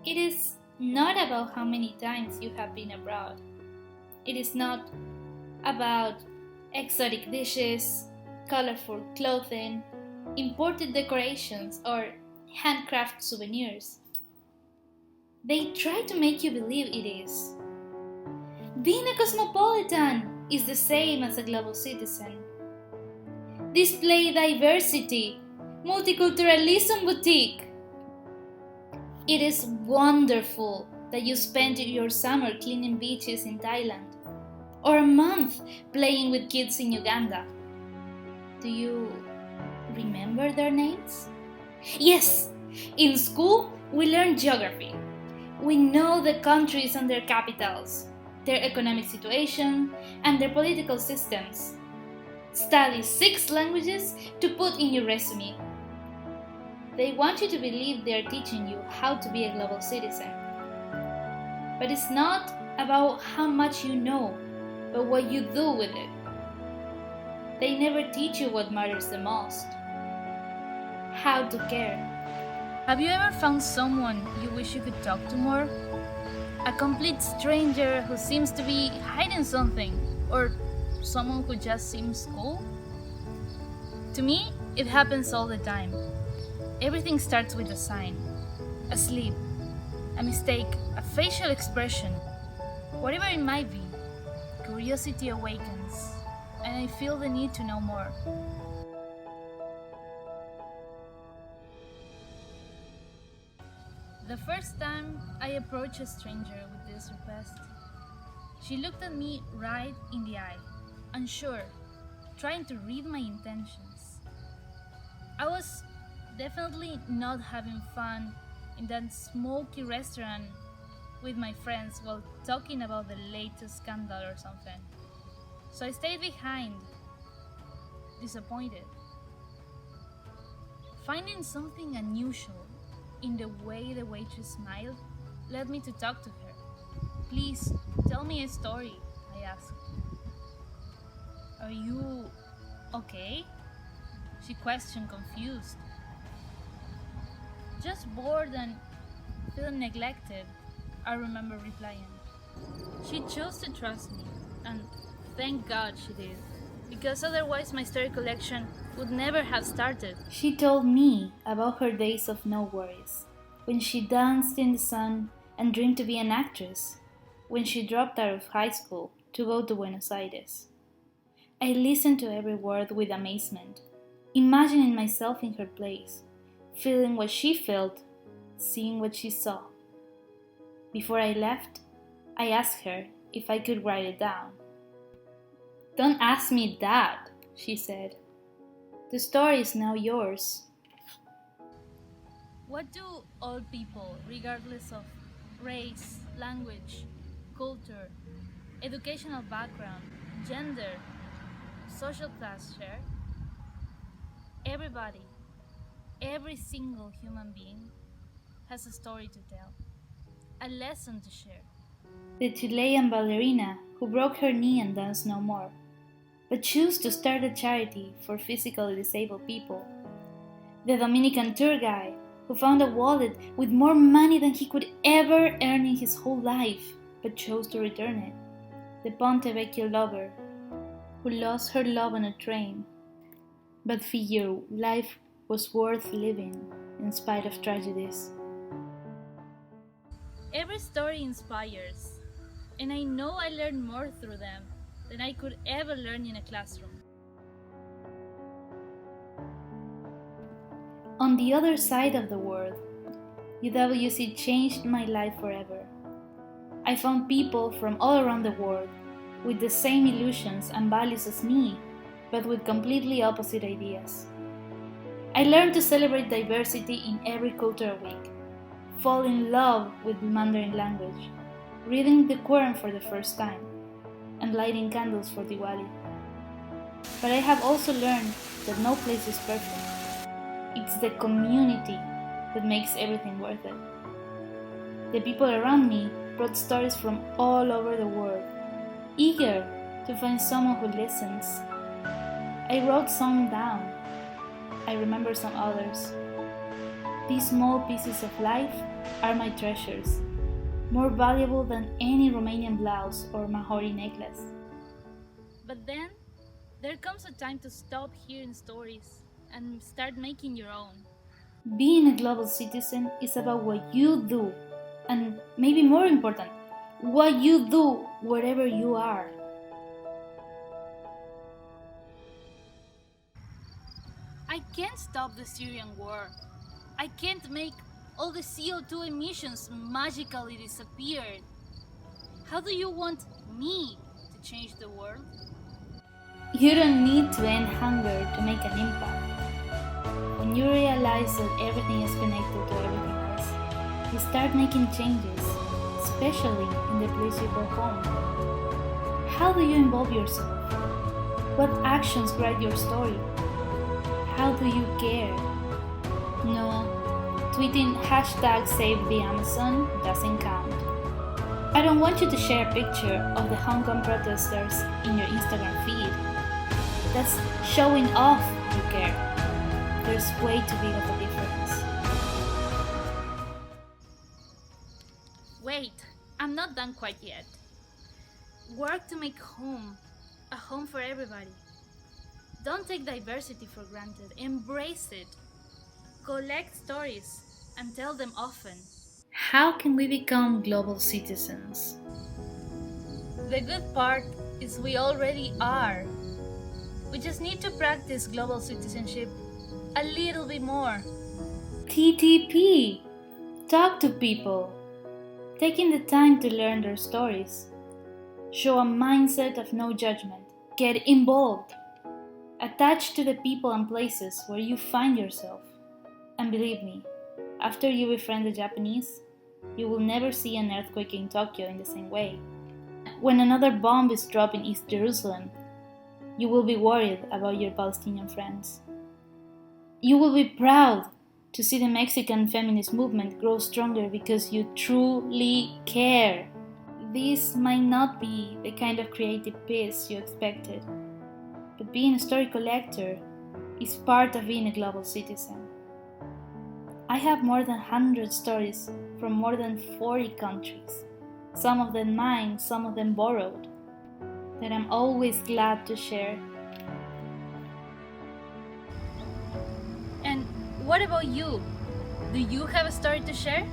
It is not about how many times you have been abroad. It is not about exotic dishes, colorful clothing, imported decorations, or handcrafted souvenirs. They try to make you believe it is. Being a cosmopolitan is the same as a global citizen. Display diversity, multiculturalism boutique. It is wonderful that you spend your summer cleaning beaches in Thailand or a month playing with kids in Uganda. Do you remember their names? Yes, in school we learn geography. We know the countries and their capitals, their economic situation, and their political systems. Study 6 languages to put in your resume. They want you to believe they are teaching you how to be a global citizen. But it's not about how much you know, but what you do with it. They never teach you what matters the most. How to care. Have you ever found someone you wish you could talk to more? A complete stranger who seems to be hiding something, or someone who just seems cool? To me, it happens all the time. Everything starts with a sign, a slip, a mistake, a facial expression. Whatever it might be, curiosity awakens, and I feel the need to know more. The first time I approached a stranger with this request, she looked at me right in the eye, unsure, trying to read my intentions. I was definitely not having fun in that smoky restaurant with my friends while talking about the latest scandal or something. So I stayed behind, disappointed. Finding something unusual in the way the waitress smiled led me to talk to her. Please, tell me a story, I asked. Are you okay? She questioned, confused. Just bored and feeling neglected, I remember replying. She chose to trust me, and thank God she did, because otherwise my story collection would never have started. She told me about her days of no worries, when she danced in the sun and dreamed to be an actress, when she dropped out of high school to go to Buenos Aires. I listened to every word with amazement, imagining myself in her place, feeling what she felt, seeing what she saw. Before I left, I asked her if I could write it down. Don't ask me that, she said. The story is now yours. What do all people, regardless of race, language, culture, educational background, gender, social class share? Everybody, every single human being has a story to tell, a lesson to share. The Chilean ballerina who broke her knee and danced no more, but chose to start a charity for physically disabled people. The Dominican tour guide who found a wallet with more money than he could ever earn in his whole life, but chose to return it. The Ponte Vecchio lover who lost her love on a train, but figured life was worth living in spite of tragedies. Every story inspires, and I know I learned more through them than I could ever learn in a classroom. On the other side of the world, UWC changed my life forever. I found people from all around the world with the same illusions and values as me, but with completely opposite ideas. I learned to celebrate diversity in every cultural week, fall in love with Mandarin language, reading the Quran for the first time, and lighting candles for Diwali. But I have also learned that no place is perfect. It's the community that makes everything worth it. The people around me brought stories from all over the world, eager to find someone who listens. I wrote some down. I remember some others. These small pieces of life are my treasures, more valuable than any Romanian blouse or Mahori necklace. But then, there comes a time to stop hearing stories and start making your own. Being a global citizen is about what you do, and maybe more important, what you do wherever you are. I can't stop the Syrian war. I can't make all the CO2 emissions magically disappear. How do you want me to change the world? You don't need to end hunger to make an impact. When you realize that everything is connected to everything else, you start making changes, especially in the place you call home. How do you involve yourself? What actions write your story? How do you care? No, tweeting #SaveTheAmazon doesn't count. I don't want you to share a picture of the Hong Kong protesters in your Instagram feed. That's showing off you care. There's way too big of a difference. Wait, I'm not done quite yet. Work to make home a home for everybody. Don't take diversity for granted. Embrace it. Collect stories and tell them often. How can we become global citizens? The good part is we already are. We just need to practice global citizenship a little bit more. TTP. Talk to people. Taking the time to learn their stories. Show a mindset of no judgment. Get involved. Attach to the people and places where you find yourself. And believe me, after you befriend the Japanese, you will never see an earthquake in Tokyo in the same way. When another bomb is dropped in East Jerusalem, you will be worried about your Palestinian friends. You will be proud to see the Mexican feminist movement grow stronger because you truly care. This might not be the kind of creative piece you expected, but being a story collector is part of being a global citizen. I have more than 100 stories from more than 40 countries, some of them mine, some of them borrowed, that I'm always glad to share. And what about you? Do you have a story to share?